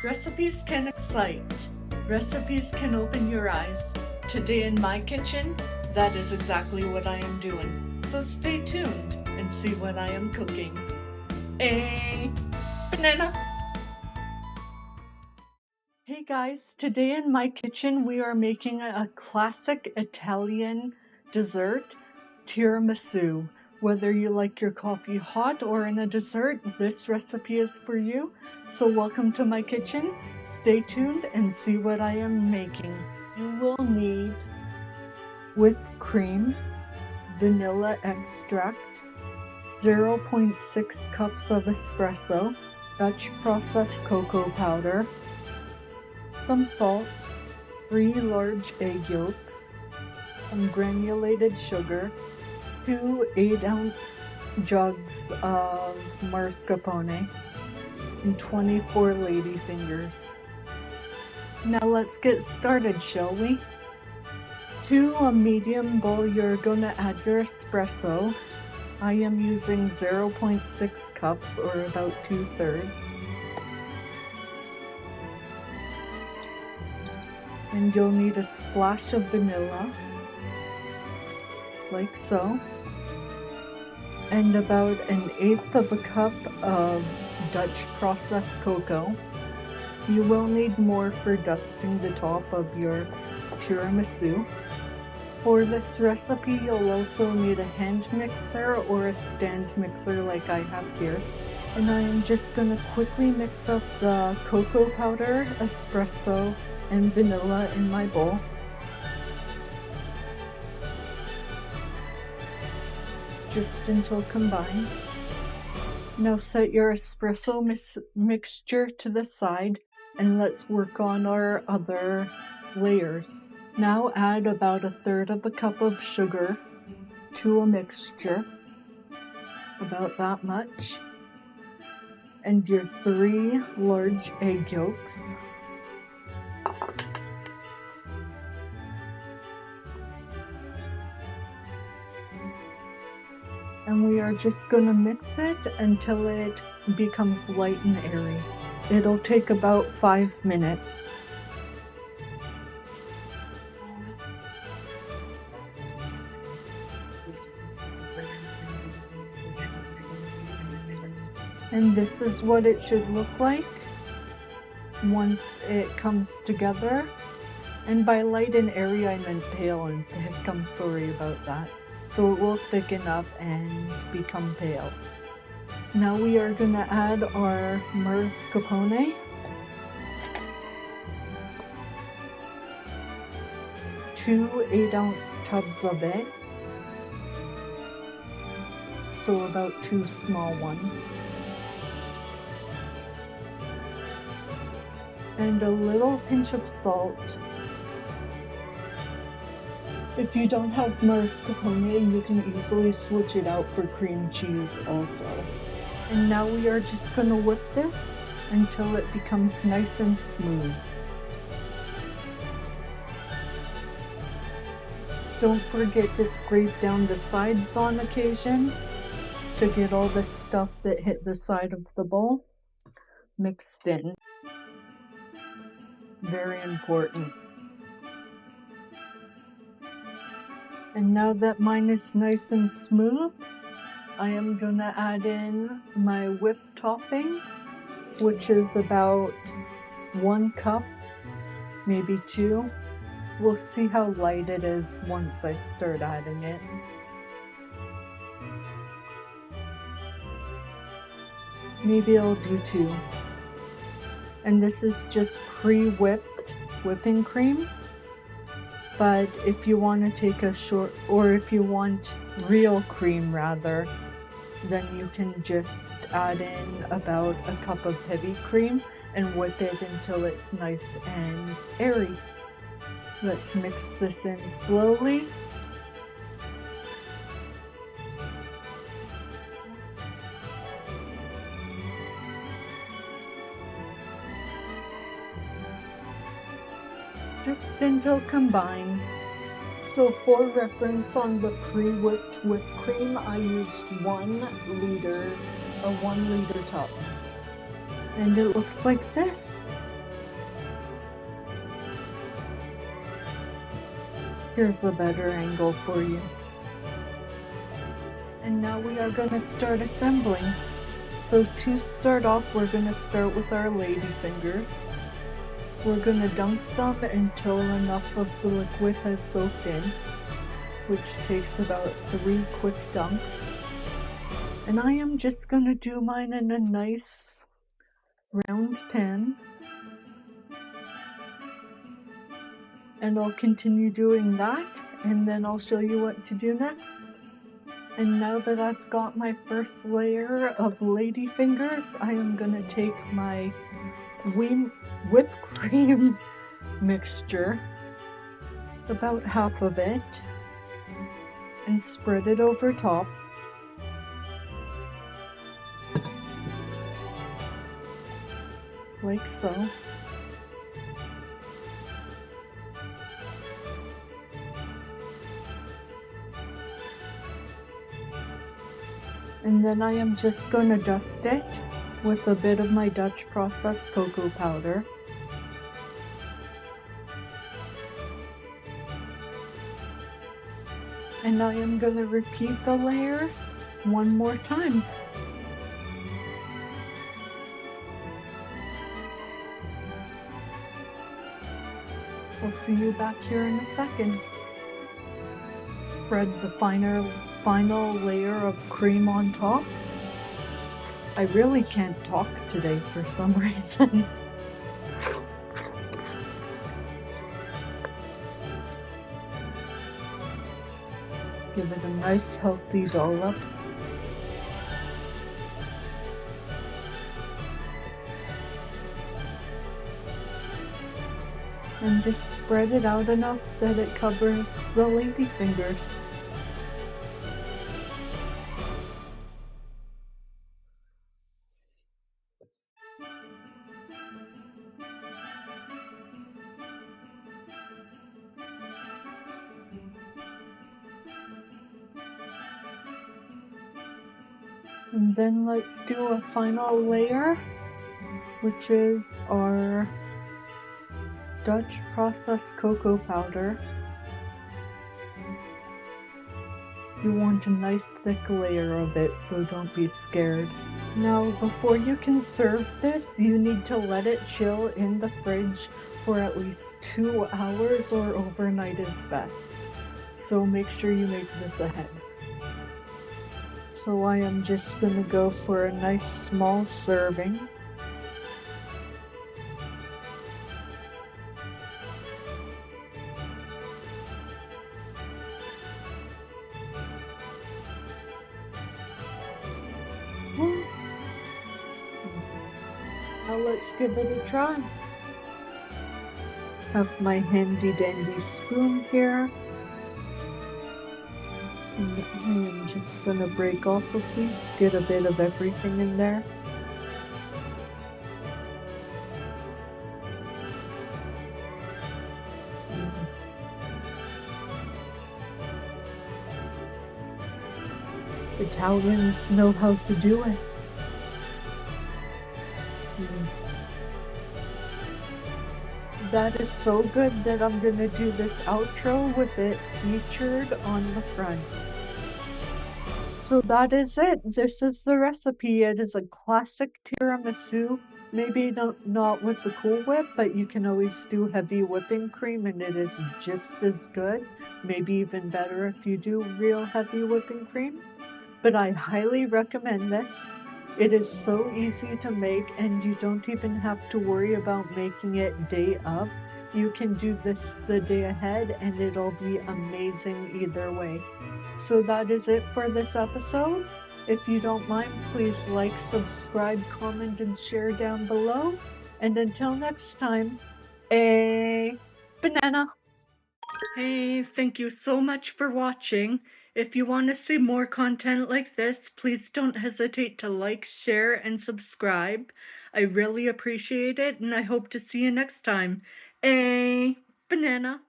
Recipes can excite. Recipes can open your eyes. Today in my kitchen, that is exactly what I am doing. So stay tuned and see what I am cooking. A banana. Hey guys, today in my kitchen we are making a classic Italian dessert, tiramisu. Whether you like your coffee hot or in a dessert, this recipe is for you. So welcome to my kitchen. Stay tuned and see what I am making. You will need whipped cream, vanilla extract, 0.6 cups of espresso, Dutch processed cocoa powder, some salt, 3 large egg yolks, some granulated sugar, 2 8-ounce jugs of mascarpone, and 24 ladyfingers. Now let's get started, shall we? To a medium bowl, you're gonna add your espresso. I am using 0.6 cups or about 2/3. And you'll need a splash of vanilla, like so, and about 1/8 of a cup of Dutch processed cocoa. You will need more for dusting the top of your tiramisu. For this recipe, you'll also need a hand mixer or a stand mixer like I have here. And I am just going to quickly mix up the cocoa powder, espresso, and vanilla in my bowl. Just until combined. Now set your espresso mixture to the side and let's work on our other layers. Now add about 1/3 of a cup of sugar to a mixture, about that much, and your 3 large egg yolks. And we are just going to mix it until it becomes light and airy. It'll take about 5 minutes. And this is what it should look like once it comes together. And by light and airy, I meant pale and thick. I'm sorry about that. So it will thicken up and become pale. Now we are going to add our mascarpone. Two 8-ounce tubs of it. So about 2 small ones. And a little pinch of salt. If you don't have mascarpone, you can easily switch it out for cream cheese also. And now we are just going to whip this until it becomes nice and smooth. Don't forget to scrape down the sides on occasion to get all the stuff that hit the side of the bowl mixed in. Very important. And now that mine is nice and smooth, I am going to add in my whipped topping, which is about 1 cup, maybe 2. We'll see how light it is once I start adding it. Maybe I'll do 2. And this is just pre-whipped whipping cream. But if you want to take a short, or if you want real cream rather, then you can just add in about 1 cup of heavy cream and whip it until it's nice and airy. Let's mix this in slowly. Just until combined. So for reference on the pre-whipped whipped cream, I used 1 liter, a 1 liter tub. And it looks like this. Here's a better angle for you. And now we are going to start assembling. So to start off, we're going to start with our lady fingers. We're going to dunk them until enough of the liquid has soaked in, which takes about 3 quick dunks. And I am just going to do mine in a nice round pan. And I'll continue doing that, and then I'll show you what to do next. And now that I've got my first layer of lady fingers, I am going to take my whipped cream mixture, about half of it, and spread it over top. Like so. And then I am just going to dust it with a bit of my Dutch processed cocoa powder. And I am going to repeat the layers one more time. I'll see you back here in a second. Spread the final layer of cream on top. I really can't talk today for some reason. Give it a nice healthy dollop. And just spread it out enough that it covers the lady fingers. And then let's do a final layer, which is our Dutch processed cocoa powder. You want a nice thick layer of it, so don't be scared. Now, before you can serve this, you need to let it chill in the fridge for at least 2 hours, or overnight is best. So make sure you make this ahead. So I am just gonna go for a nice small serving. Now let's give it a try. Have my handy dandy spoon here. And I am just gonna break off a piece, get a bit of everything in there. Italians know how to do it. That is so good that I'm gonna do this outro with it featured on the front. So that is it. This is the recipe. It is a classic tiramisu. Maybe not with the Cool Whip, but you can always do heavy whipping cream and it is just as good. Maybe even better if you do real heavy whipping cream. But I highly recommend this. It is so easy to make and you don't even have to worry about making it day of. You can do this the day ahead and it'll be amazing either way. So that is it for this episode. If you don't mind, please like, subscribe, comment, and share down below. And until next time, a banana. Hey, thank you so much for watching. If you want to see more content like this, please don't hesitate to like, share, and subscribe. I really appreciate it, and I hope to see you next time. A banana.